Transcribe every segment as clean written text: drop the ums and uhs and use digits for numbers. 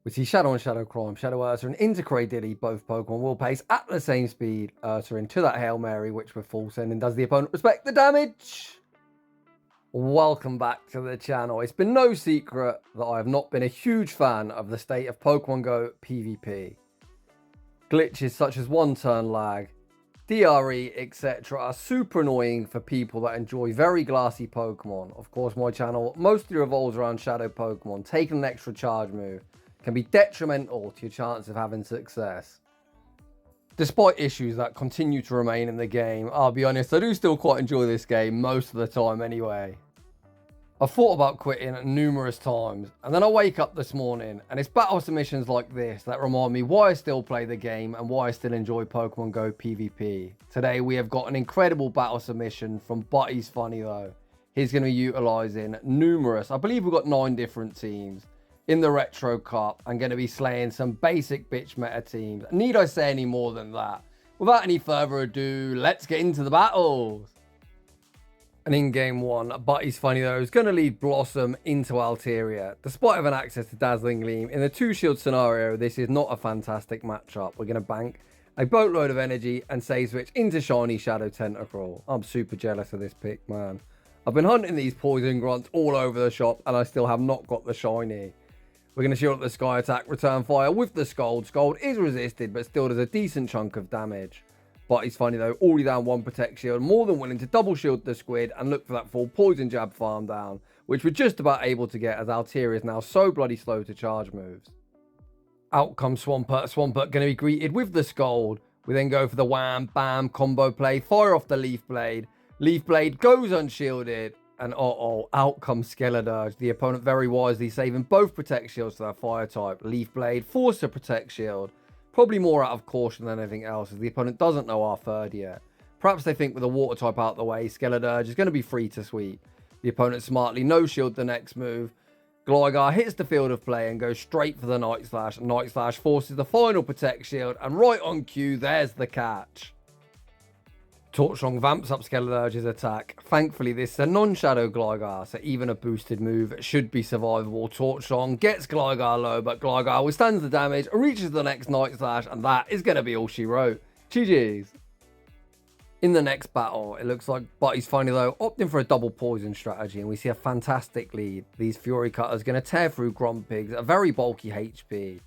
We see Shadow and Shadow Crime, Shadow Ursaring into Cradily, both Pokemon will pace at the same speed. Ursaring to that Hail Mary, which with full sending does the opponent respect the damage. Welcome back to the channel. It's been no secret that I have not been a huge fan of the state of Pokemon Go PvP. Glitches such as one-turn lag, DRE, etc. are super annoying for people that enjoy very glassy Pokemon. Of course, my channel mostly revolves around Shadow Pokemon. Taking an extra charge move can be detrimental to your chance of having success. Despite issues that continue to remain in the game, I'll be honest, I do still quite enjoy this game most of the time anyway. I've thought about quitting numerous times, and then I wake up this morning and it's battle submissions like this that remind me why I still play the game and why I still enjoy Pokemon Go PvP. Today we have got an incredible battle submission from Buthesfunnytho. He's going to be utilising numerous, I believe we've got 9 different teams in the Retro Cup and going to be slaying some basic bitch meta teams. Need I say any more than that? Without any further ado, let's get into the battles. And in game 1, Buthesfunnytho is going to lead Blossom into Altaria. Despite having access to Dazzling Gleam, in the 2-shield scenario, this is not a fantastic matchup. We're going to bank a boatload of energy and save switch into Shiny Shadow Tentacruel. I'm super jealous of this pick, man. I've been hunting these poison grunts all over the shop and I still have not got the shiny. We're going to shield up the Sky Attack, return fire with the Scald. Scald is resisted, but still does a decent chunk of damage. Buthesfunnytho, already down 1 Protect Shield, more than willing to double shield the Squid and look for that full Poison Jab farm down, which we're just about able to get as Altaria is now so bloody slow to charge moves. Out comes Swampert. Swampert going to be greeted with the Scald. We then go for the Wham Bam combo play, fire off the Leaf Blade. Leaf Blade goes unshielded. And out comes Skeledirge. The opponent very wisely saving both Protect Shields to their Fire type. Leaf Blade forced a Protect Shield. Probably more out of caution than anything else, as the opponent doesn't know our third yet. Perhaps they think with the Water type out the way, Skeledirge is going to be free to sweep. The opponent smartly no-shield the next move. Gligar hits the field of play and goes straight for the Night Slash. Night Slash forces the final Protect Shield, and right on cue, there's the catch. Torchsong vamps up Skeledirge's attack. Thankfully, this is a non-shadow Gligar, so even a boosted move should be survivable. Torchsong gets Gligar low, but Gligar withstands the damage, reaches the next Night Slash, and that is going to be all she wrote. GG's. In the next battle, it looks like Buthesfunnytho opting for a double poison strategy, and we see a fantastic lead. These Fury Cutters going to tear through Grumpigs, a very bulky HP.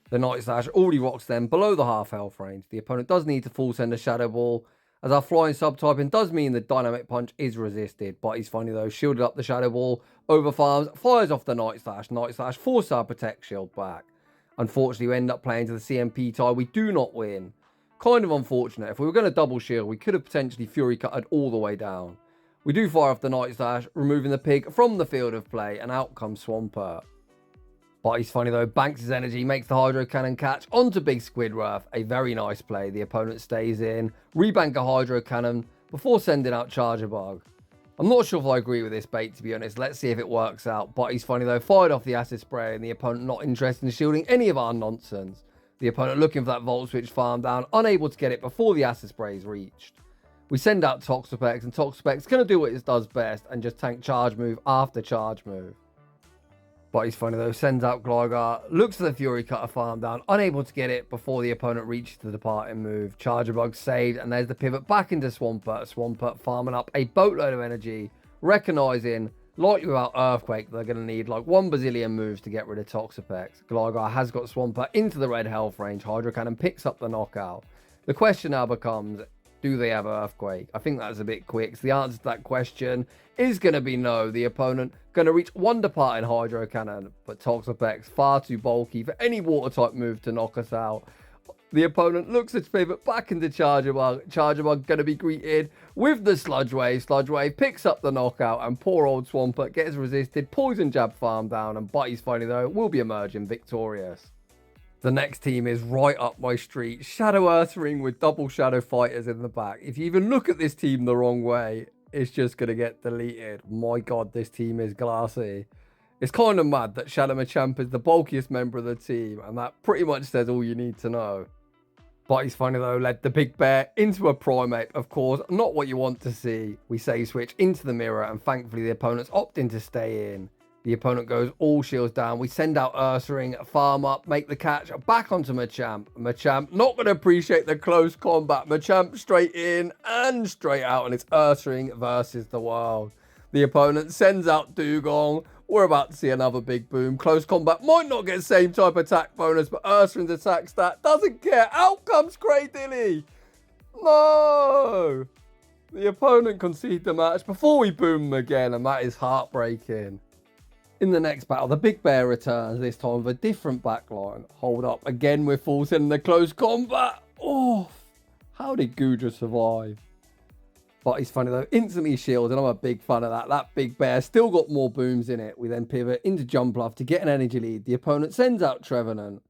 The Night Slash already rocks them below the half health range. The opponent does need to full send a Shadow Ball, as our flying subtyping does mean the Dynamic Punch is resisted. Buthesfunnytho shielded up the Shadow Ball, over farms, fires off the Night Slash. Night Slash forces our Protect Shield back. Unfortunately, we end up playing to the CMP tie. We do not win. Kind of unfortunate. If we were going to double shield, we could have potentially Fury Cutted all the way down. We do fire off the Night Slash, removing the pig from the field of play, and out comes Swampert. Buthesfunnytho banks his energy, makes the Hydro Cannon catch onto Big Squidward. A very nice play. The opponent stays in, rebank a Hydro Cannon before sending out Charger Bug. I'm not sure if I agree with this bait, to be honest. Let's see if it works out. Buthesfunnytho fired off the Acid Spray, and the opponent not interested in shielding any of our nonsense. The opponent looking for that Volt Switch farm down, unable to get it before the Acid Spray is reached. We send out Toxapex, and Toxapex's going to do what it does best and just tank charge move after charge move. Buthesfunnytho sends out Gligar, looks for the Fury Cutter farm down, unable to get it before the opponent reaches the departing move. Charger Bug saved, and there's the pivot back into Swampert. Swampert farming up a boatload of energy, recognising, like without Earthquake, they're going to need like 1 bazillion moves to get rid of Toxapex. Gligar has got Swampert into the red health range. Hydro Cannon picks up the knockout. The question now becomes, do they have Earthquake? I think that's a bit quick. So the answer to that question is going to be no. The opponent going to reach 1 departing Hydro Cannon, but Toxapex far too bulky for any water type move to knock us out. The opponent looks to pivot back into Charger Bug. Charger Bug going to be greeted with the Sludge Wave. Sludge Wave picks up the knockout, and poor old Swampert gets resisted. Poison Jab farm down, and Buthesfunnytho will be emerging victorious. The next team is right up my street. Shadow Ursaring with double Shadow Fighters in the back. If you even look at this team the wrong way, it's just going to get deleted. My God, this team is glassy. It's kind of mad that Shadow Machamp is the bulkiest member of the team, and that pretty much says all you need to know. Buthesfunnytho led the Big Bear into a Primeape, of course, not what you want to see. We save switch into the mirror, and thankfully the opponents opting to stay in. The opponent goes all shields down. We send out Ursaring, farm up, make the catch, back onto Machamp. Machamp not going to appreciate the close combat. Machamp straight in and straight out, and it's Ursaring versus the world. The opponent sends out Dugong. We're about to see another big boom. Close combat might not get the same type attack bonus, but Ursaring's attack stat doesn't care. Out comes Cradily. No! The opponent conceded the match before we boom them again, and that is heartbreaking. In the next battle, the Big Bear returns, this time with a different backline. Hold up, again we're forced in the close combat. Oh, how did Goodra survive? But he's funny though, instantly shields, and I'm a big fan of that. That Big Bear still got more booms in it. We then pivot into Jumpluff to get an energy lead. The opponent sends out Trevenant.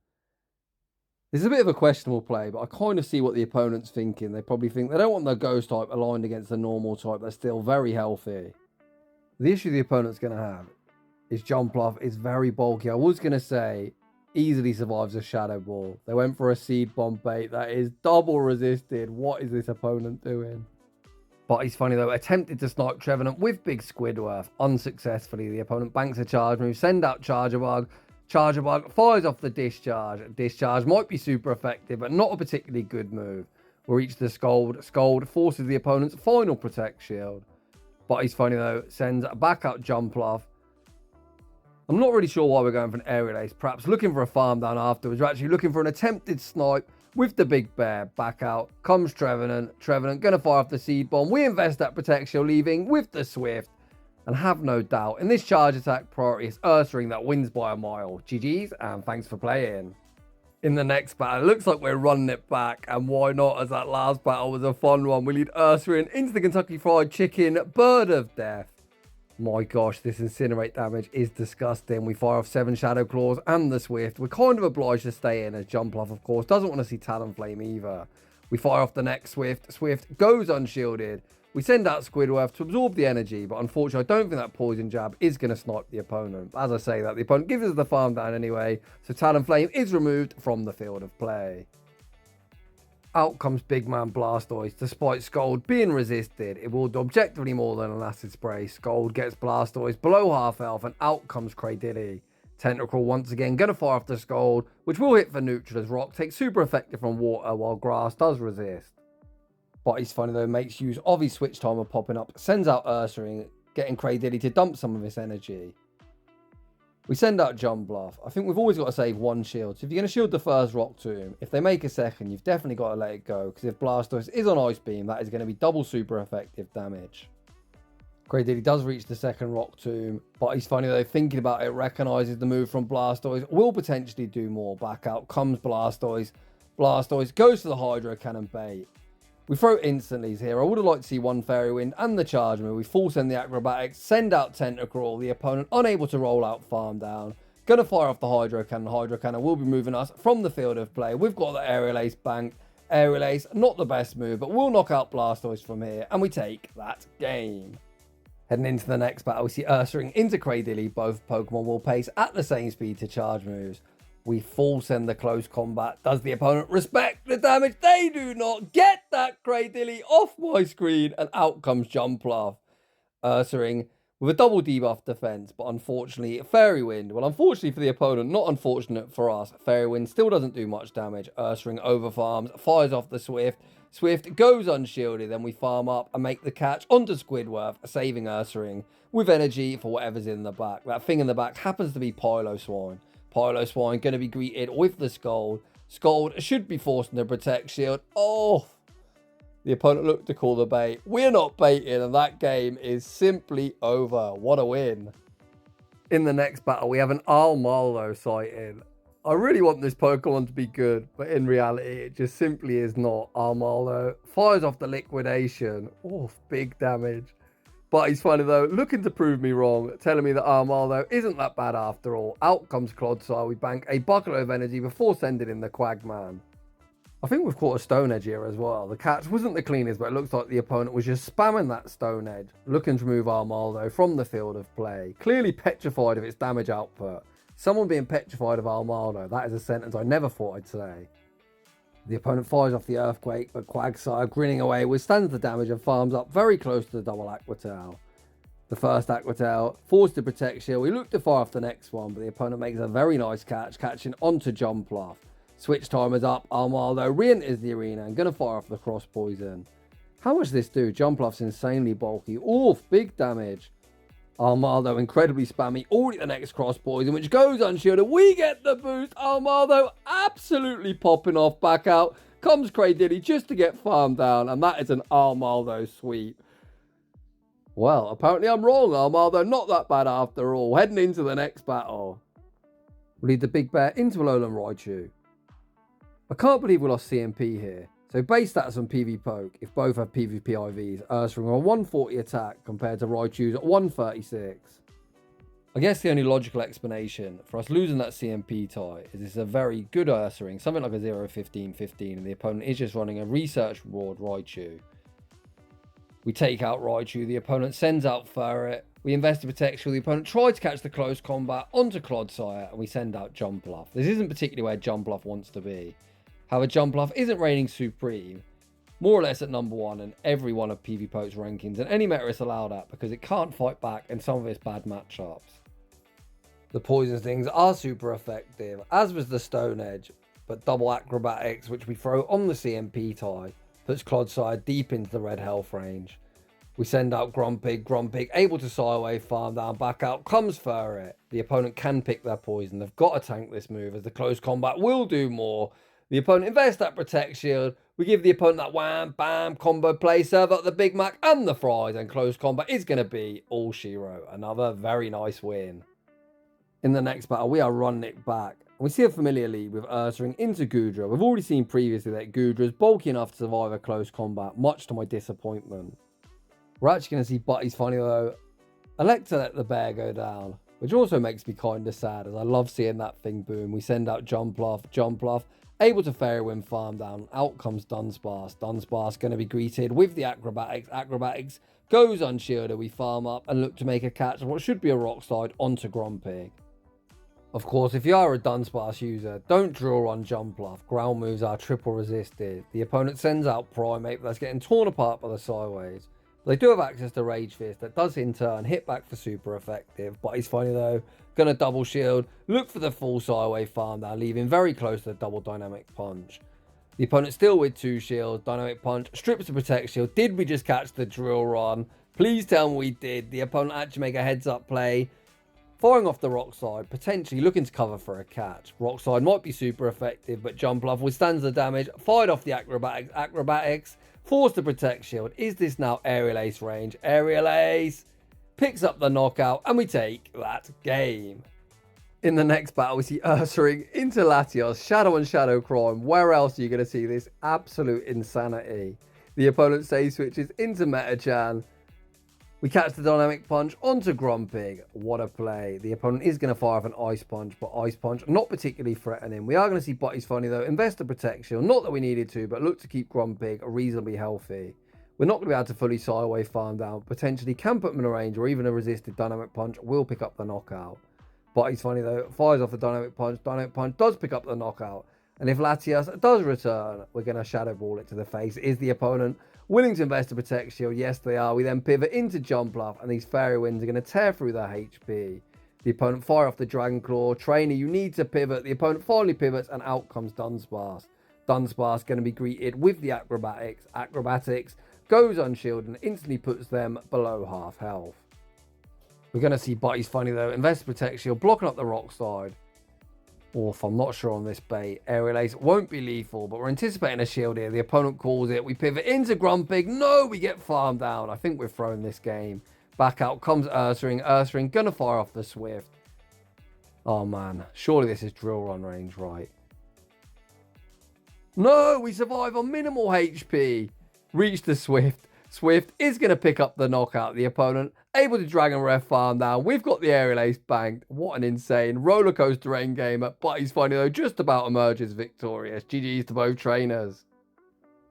This is a bit of a questionable play, but I kind of see what the opponent's thinking. They probably think they don't want the ghost type aligned against the normal type that's still very healthy. The issue the opponent's going to have is Jumpluff is very bulky. I was going to say easily survives a Shadow Ball. They went for a Seed Bomb bait that is double resisted. What is this opponent doing? But he's funny though, attempted to snipe Trevenant with Big Squidward. Unsuccessfully, the opponent banks a charge move, send out Charger Bug. Charger Bug fires off the Discharge. Discharge might be super effective, but not a particularly good move. We'll reach the Scold. Scold forces the opponent's final Protect Shield. But he's funny though, sends back out Jumpluff. I'm not really sure why we're going for an Aerial Ace. Perhaps looking for a farm down afterwards. We're actually looking for an attempted snipe with the Big Bear. Back out comes Trevenant. Trevenant going to fire off the Seed Bomb. We invest that Protect Shield, leaving with the Swift. And have no doubt, in this charge attack priority, it's Ursaring that wins by a mile. GG's, and thanks for playing. In the next battle, it looks like we're running it back, and why not, as that last battle was a fun one. We lead Ursaring into the Kentucky Fried Chicken Bird of Death. My gosh, this Incinerate damage is disgusting. We fire off 7 Shadow Claws and the Swift. We're kind of obliged to stay in, as Jumpluff, of course, doesn't want to see Talonflame either. We fire off the next Swift. Swift goes unshielded. We send out Squidward to absorb the energy, but unfortunately, I don't think that Poison Jab is going to snipe the opponent. As I say that, the opponent gives us the farm down anyway, so Talonflame is removed from the field of play. Out comes Big Man Blastoise. Despite Scold being resisted, it will do objectively more than an Acid Spray. Scold gets Blastoise below half health, and out comes Cradily. Tentacruel once again going to fire off the Scold, which will hit for neutral as Rock takes super effective from water, while Grass does resist. But he's funny though, makes use of his Switch Timer popping up, sends out Ursaring, getting Cradily to dump some of his energy. We send out Jumpluff. I think we've always got to save 1 shield, so if you're going to shield the first Rock Tomb, if they make a second, you've definitely got to let it go, because if Blastoise is on Ice Beam, that is going to be double super effective damage. Cradily does reach the second Rock Tomb, but he's funny though, thinking about it, recognises the move from Blastoise, will potentially do more. Back out comes Blastoise. Blastoise goes to the Hydro Cannon bait. We throw instantlys here. I would have liked to see 1 Fairy Wind and the charge move. We full send the Acrobatics, send out Tentacruel. The opponent unable to roll out farm down. Gonna fire off the Hydro Cannon. Hydro Cannon will be moving us from the field of play. We've got the Aerial Ace banked. Aerial Ace, not the best move, but we'll knock out Blastoise from here, and we take that game. Heading into the next battle, we see Ursaring into Cradily. Both Pokemon will pace at the same speed to charge moves. We full send the close combat. Does the opponent respect the damage? They do not. Get that Cradily off my screen, and out comes Jumpluff. Ursaring with a double debuff defense, but unfortunately, Fairy Wind. Well, unfortunately for the opponent, not unfortunate for us. Fairy Wind still doesn't do much damage. Ursaring overfarms, fires off the Swift. Swift goes unshielded, then we farm up and make the catch onto Squidward, saving Ursaring with energy for whatever's in the back. That thing in the back happens to be Piloswine. Piloswine going to be greeted with the Scold. Scold should be forcing the Protect Shield. Oh, the opponent looked to call the bait. We're not baiting, and that game is simply over. What a win. In the next battle, we have an Armaldo sighting. I really want this Pokemon to be good, but in reality, it just simply is not. Armaldo fires off the Liquidation. Oh, big damage. But he's funny though, looking to prove me wrong, telling me that Armaldo isn't that bad after all. Out comes Clodsire. We bank a bucket of energy before sending in the Quagman. I think we've caught a Stone Edge here as well. The catch wasn't the cleanest, but it looks like the opponent was just spamming that Stone Edge, looking to remove Armaldo from the field of play. Clearly petrified of its damage output. Someone being petrified of Armaldo, that is a sentence I never thought I'd say. The opponent fires off the Earthquake, but Quagsire, grinning away, withstands the damage and farms up very close to the double Aqua Tail. The first Aqua Tail, forced to protect shield. We look to fire off the next one, but the opponent makes a very nice catch, catching onto Jumpluff. Switch timer's up. Armaldo re-enters the arena and going to fire off the cross poison. How much does this do? Jumpluff's insanely bulky. Oof, big damage. Armaldo incredibly spammy. Already the next cross poison, which goes unshielded. We get the boost. Armaldo absolutely popping off. Back out comes Cradily just to get farmed down, and that is an Armaldo sweep. Well, apparently I'm wrong. Armaldo not that bad after all. Heading into the next battle. We lead the big bear into Alolan Raichu. I can't believe we lost CMP here. So base stats on PV Poke, if both have PvP IVs, Ursaring on 140 attack compared to Raichu's at 136. I guess the only logical explanation for us losing that CMP tie is it's a very good Ursaring, something like a 0-15-15, and the opponent is just running a research reward Raichu. We take out Raichu, the opponent sends out Ferret, we invest to protect shield, the opponent tries to catch the close combat onto Clodsire, and we send out Jumpluff. This isn't particularly where Jumpluff wants to be. However, Jumpluff isn't reigning supreme, more or less at number 1 in every one of PV Poke's rankings, and any meta is allowed at because it can't fight back in some of its bad matchups. The Poison Stings are super effective, as was the Stone Edge, but double Acrobatics, which we throw on the CMP tie, puts Clodsire deep into the red health range. We send out Grumpig able to sigh away, farm down, back out comes Ferret. The opponent can pick their poison, they've got to tank this move as the close combat will do more. The opponent invests that protect shield, we give the opponent that wham, bam, combo play, serve up the Big Mac and the fries, and close combat is going to be all she wrote. Another very nice win. In the next battle, we are running it back. We see a familiar lead with Ursaring into Goodra. We've already seen previously that Goodra is bulky enough to survive a close combat, much to my disappointment. We're actually going to see Buthesfunnytho elect to let the bear go down, which also makes me kind of sad, as I love seeing that thing boom. We send out Jumpluff, able to Fairy Wind farm down. Out comes Dunsparce. Dunsparce going to be greeted with the Acrobatics goes unshielded. We farm up and look to make a catch of what should be a Rock Slide onto Grumpig. Of course, if you are a Dunsparce user, don't drill on Jumpluff. Ground moves are triple resisted. The opponent sends out Primeape that's getting torn apart by the sideways. They do have access to Rage Fist that does in turn hit back for super effective, but he's funny though. Gonna double shield, look for the full sideway farm down, leaving very close to the double dynamic punch. The opponent still with 2 shields, dynamic punch, strips to protect shield. Did we just catch the drill run? Please tell me we did. The opponent actually make a heads up play, firing off the Rock Slide, potentially looking to cover for a catch. Rock Slide might be super effective, but Jumpluff withstands the damage, fired off the Acrobatics, forced to protect shield. Is this now Aerial Ace range? Aerial Ace picks up the knockout, and we take that game. In the next battle, we see Ursaring into Latios, Shadow and Shadow Crime. Where else are you going to see this absolute insanity? The opponent save switches into Medicham. We catch the dynamic punch onto Grumpig. What a play. The opponent is going to fire off an Ice Punch, but Ice Punch not particularly threatening. We are going to see Buthesfunnytho invest the protection. Not that we needed to, but look to keep Grumpig reasonably healthy. We're not going to be able to fully side away farm down. Potentially can put him in a range, or even a resisted dynamic punch will pick up the knockout. Buthesfunnytho fires off the dynamic punch. Dynamic punch does pick up the knockout. And if Latios does return, we're going to Shadow Ball it to the face. Is the opponent willing to invest to protect shield? Yes, they are. We then pivot into Jumpluff, and these Fairy Winds are going to tear through their HP. The opponent fire off the Dragon Claw. Trainer, you need to pivot. The opponent finally pivots, and out comes Dunsparce. Dunsparce going to be greeted with the Acrobatics goes unshielded and instantly puts them below half health. We're going to see Buthesfunnytho invest protect shield, blocking up the Rock Slide. Oof, I'm not sure on this bait. Aerial Ace won't be lethal, but we're anticipating a shield here. The opponent calls it. We pivot into Grumpig. No, we get farmed down. I think we're throwing this game. Back out comes Ursaring. Ursaring gonna fire off the Swift. Oh man, surely this is drill run range, right? No, we survive on minimal HP. Reach the Swift. Swift is going to pick up the knockout. The opponent able to Dragon Ref farm down. We've got the Aerial Ace banked. What an insane roller coaster end game. But he's funny though, just about emerges victorious. GG's to both trainers.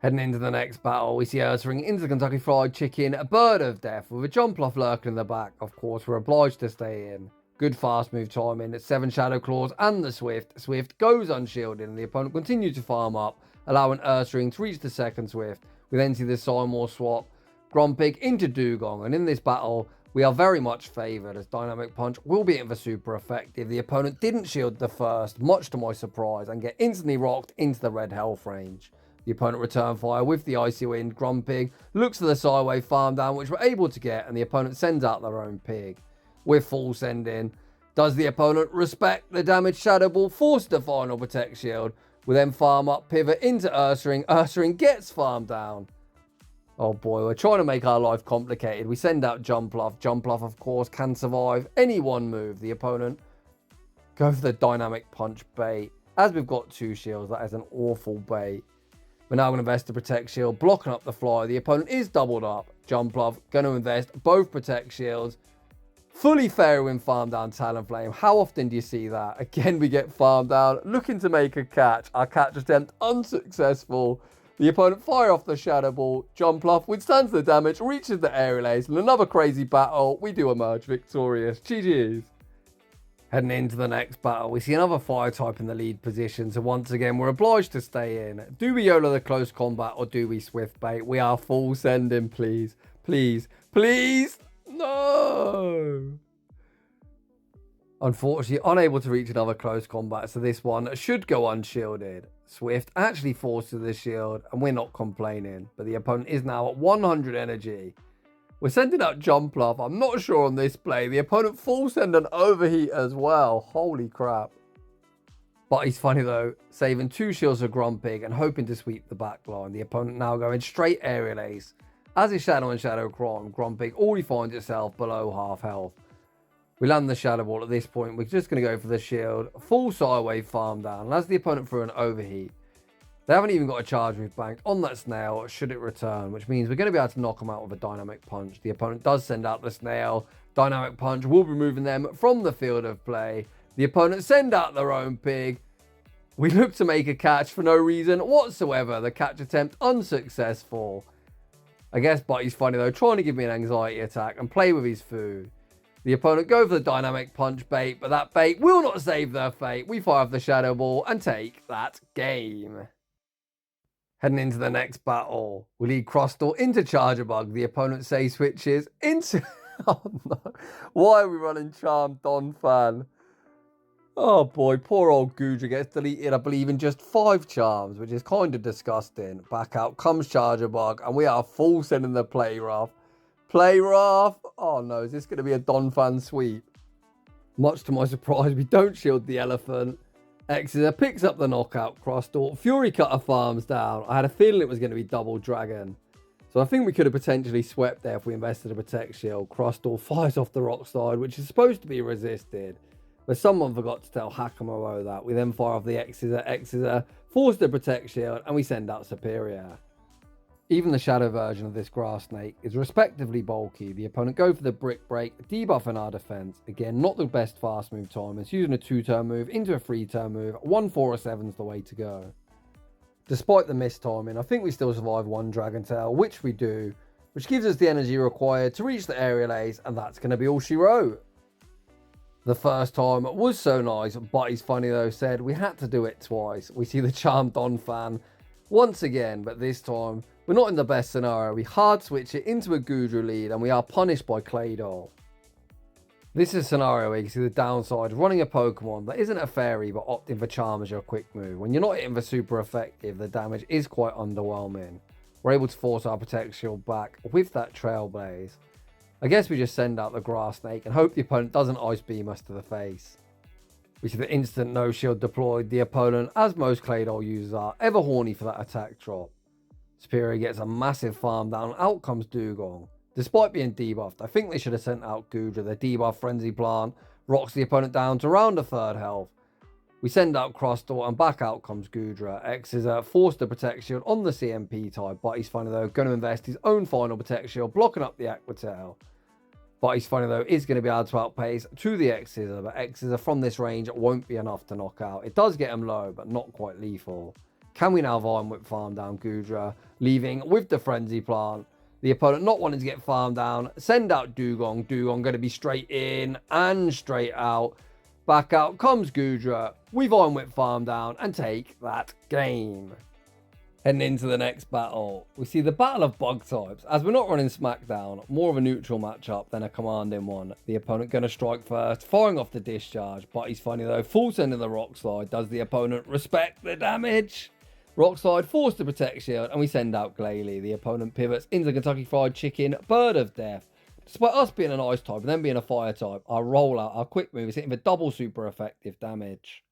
Heading into the next battle, we see Ursaring into the Kentucky Fried Chicken, a bird of death with a Jumpluff lurking in the back. Of course, we're obliged to stay in. Good fast move timing. 7 Shadow Claws and the Swift. Swift goes unshielded, and the opponent continues to farm up, allowing Ursaring to reach the second Swift. We then see the Seymour swap. Grumpig into Dugong, and in this battle, We are very much favoured as Dynamic Punch will be ever super effective. The opponent didn't shield the first, much to my surprise, and get instantly rocked into the red health range. The opponent return fire with the Icy Wind. Grumpig looks for the sideway farm down, which we're able to get, and the opponent sends out their own pig. With full sending. Does the opponent respect the damage Shadow Ball, force the final Protect Shield? We then farm up, pivot into Ursaring. Ursaring gets farmed down. Oh boy, we're trying to make our life complicated. We send out Jumpluff. Jumpluff, of course, can survive any one move. The opponent go for the Dynamic Punch bait. As we've got 2 shields, that is an awful bait. We're now going to invest the Protect Shield, blocking up the fly. The opponent is doubled up. Jumpluff going to invest both Protect Shields. Fully Fairy Wind farm down Talonflame. How often do you see that? Again, we get farmed down, looking to make a catch. Our catch attempt unsuccessful. The opponent fire off the Shadow Ball. Jumpluff withstands the damage, reaches the Aerial Ace. In another crazy battle, we do emerge victorious. GG's. Heading into the next battle, we see another fire type in the lead position. So once again, we're obliged to stay in. Do we YOLO the close combat or do we Swift bait? We are full sending, please. Please. Please. No! Unfortunately, unable to reach another close combat, so this one should go unshielded. Swift actually forces the shield, and we're not complaining. But the opponent is now at 100 energy. We're sending out Jumpluff. I'm not sure on this play. The opponent full send an Overheat as well. Holy crap. But he's funny though, saving 2 shields for Grumpig and hoping to sweep the back line. The opponent now going straight Aerial Ace. As is Shadow and Shadow Cron, Grumpig already finds itself below half health. We land the Shadow Ball at this point. We're just going to go for the shield. Full sideway farm down. And as the opponent threw an Overheat, they haven't even got a charge move banked on that snail should it return, which means we're going to be able to knock them out with a Dynamic Punch. The opponent does send out the snail. Dynamic Punch will be removing them from the field of play. The opponent send out their own pig. We look to make a catch for no reason whatsoever. The catch attempt unsuccessful. I guess Buddy's funny though, trying to give me an anxiety attack and play with his food. The opponent go for the Dynamic Punch bait, but that bait will not save their fate. We fire off the Shadow Ball and take that game. Heading into the next battle, we lead Crustle into Charjabug. The opponent say switches into... Oh no, why are we running Charmed Donphan? Oh boy, poor old Goodra gets deleted, I believe, in just 5 charms, which is kind of disgusting. Back out comes Charjabug, and we are full sending the Play Rough. Play Rough! Oh no, is this going to be a Donphan sweep? Much to my surprise, we don't shield the elephant. Exeter picks up the knockout Crustle. Fury Cutter farms down. I had a feeling it was going to be double Dragon. So I think we could have potentially swept there if we invested a Protect Shield. Crustle fires off the rock slide, which is supposed to be resisted. But someone forgot to tell Hakamaru that. We then fire off the Exeter, force the Protect Shield, and we send out Serperior. Even the shadow version of this grass snake is respectively bulky. The opponent go for the Brick Break, debuffing our defense. Again, not the best fast move time. It's using a 2-turn move into a 3-turn move. 1, 4, or 7 is the way to go. Despite the missed timing, I think we still survive 1 Dragon Tail, which we do, which gives us the energy required to reach the Aerial Ace, and that's going to be all she wrote. The first time was so nice, but he's funny though, said we had to do it twice. We see the Charmed Donphan once again, but this time we're not in the best scenario. We hard switch it into a Goodra lead and we are punished by Claydol. This is a scenario where you can see the downside of running a Pokemon that isn't a fairy but opting for Charm as your quick move. When you're not hitting for super effective, the damage is quite underwhelming. We're able to force our Protect Shield back with that Trailblaze. I guess we just send out the Grass Snake and hope the opponent doesn't Ice Beam us to the face. We see the instant no shield deployed. The opponent, as most Claydol users are, ever horny for that attack drop. Serperior gets a massive farm down. Out comes Dugong. Despite being debuffed, I think they should have sent out Goodra. The debuff Frenzy Plant rocks the opponent down to around a 3rd health. We send out Crustle and back out comes Goodra. X is forced to Protect Shield on the CMP type, but he's funny though, going to invest his own final Protect Shield, blocking up the Aqua Tail. But he's funny though, is going to be able to outpace to the X-Scissor, but X-Scissor from this range won't be enough to knock out. It does get him low, but not quite lethal. Can we now Vine Whip farm down Goodra, leaving with the Frenzy Plant? The opponent not wanting to get farmed down, send out Dugong. Dugong going to be straight in and straight out. Back out comes Goodra. We Vine Whip farm down and take that game. Heading into the next battle, we see the battle of bug types. As we're not running SmackDown, more of a neutral matchup than a commanding one. The opponent going to strike first, firing off the discharge. Buthesfunnytho, full send in the rock slide. Does the opponent respect the damage? Rock slide, forced to protect shield, and we send out Glassy. The opponent pivots into Kentucky Fried Chicken, Bird of Death. Despite us being an ice type and then being a fire type, our rollout, our quick move is hitting for double super effective damage.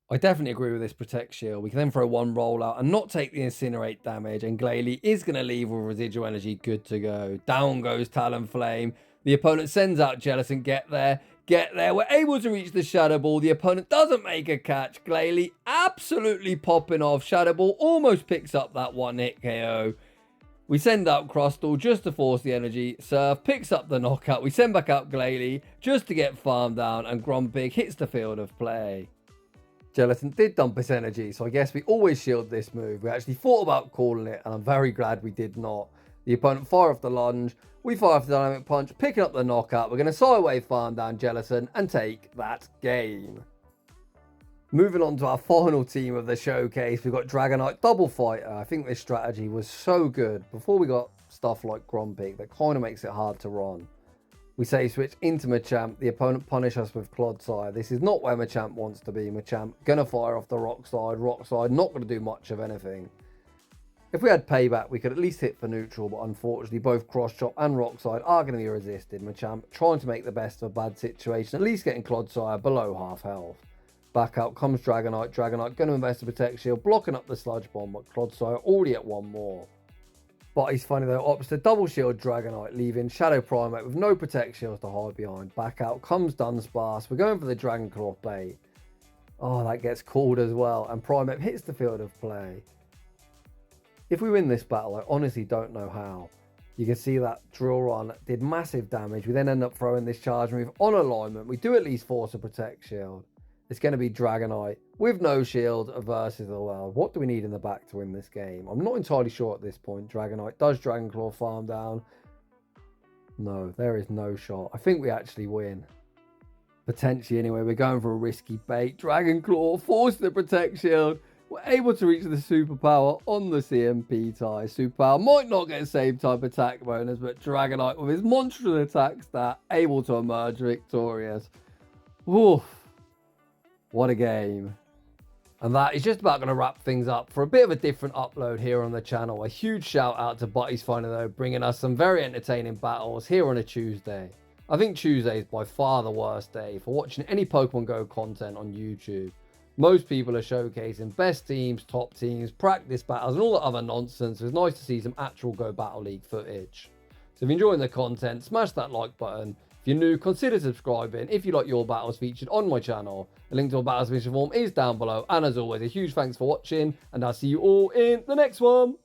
I definitely agree with this protect shield. We can then throw one rollout and not take the incinerate damage, and Glassy is going to leave with residual energy good to go. Down goes Talonflame. The opponent sends out Jealous and get there. We're able to reach the Shadow Ball. The opponent doesn't make a catch. Glassy absolutely popping off. Shadow Ball almost picks up that one hit KO. We send out Crustle just to force the energy. Surf picks up the knockout. We send back out Glassy just to get farmed down, and Grumpig hits the field of play. Gelatin did dump his energy, so I guess we always shield this move. We actually thought about calling it, and I'm very glad we did not. The opponent fire off the lunge, we fire off the dynamic punch, picking up the knockout. We're going to sideway farm down Gelatin and take that game. Moving on to our final team of the showcase, we've got Dragonite Double Fighter. I think this strategy was so good before we got stuff like Grumpig that kind of makes it hard to run. We say switch into Machamp. The opponent punish us with Clodsire. This is not where Machamp wants to be. Machamp gonna fire off the rock slide. Rock slide not gonna do much of anything. If we had payback, we could at least hit for neutral, but unfortunately both cross chop and rock slide are going to be resisted. Machamp trying to make the best of a bad situation, at least getting Clodsire below half health. Back out comes Dragonite. Dragonite going to invest a protect shield, blocking up the sludge bomb, but Clodsire already at one more. Buthesfunnytho opts to double shield Dragonite, leaving Shadow Primeape with no protect shields to hide behind. Back out comes Dunsparce. We're going for the Dragon Claw bait. Oh, that gets called as well, and Primeape hits the field of play. If we win this battle, I honestly don't know how. You can see that drill run did massive damage. We then end up throwing this charge move on alignment. We do at least force a protect shield. It's going to be Dragonite with no shield versus the world. What do we need in the back to win this game? I'm not entirely sure at this point. Dragonite does Dragon Claw farm down. No, there is no shot. I think we actually win. Potentially anyway. We're going for a risky bait. Dragon Claw, force the protect shield. We're able to reach the superpower on the CMP tie. Superpower might not get the same type attack bonus, but Dragonite with his monstrous attack stat able to emerge victorious. Woof. What a game. And that is just about going to wrap things up for a bit of a different upload here on the channel. A huge shout out to Buthesfunnytho, bringing us some very entertaining battles here on a Tuesday. I think Tuesday is by far the worst day for watching any Pokemon Go content on YouTube. Most people are showcasing best teams, top teams, practice battles, and all that other nonsense. It's nice to see some actual Go Battle League footage. So if you're enjoying the content, smash that like button. If you're new, consider subscribing. If you like your battles featured on my channel, a link to a battle submission form is down below. And as always, a huge thanks for watching, and I'll see you all in the next one.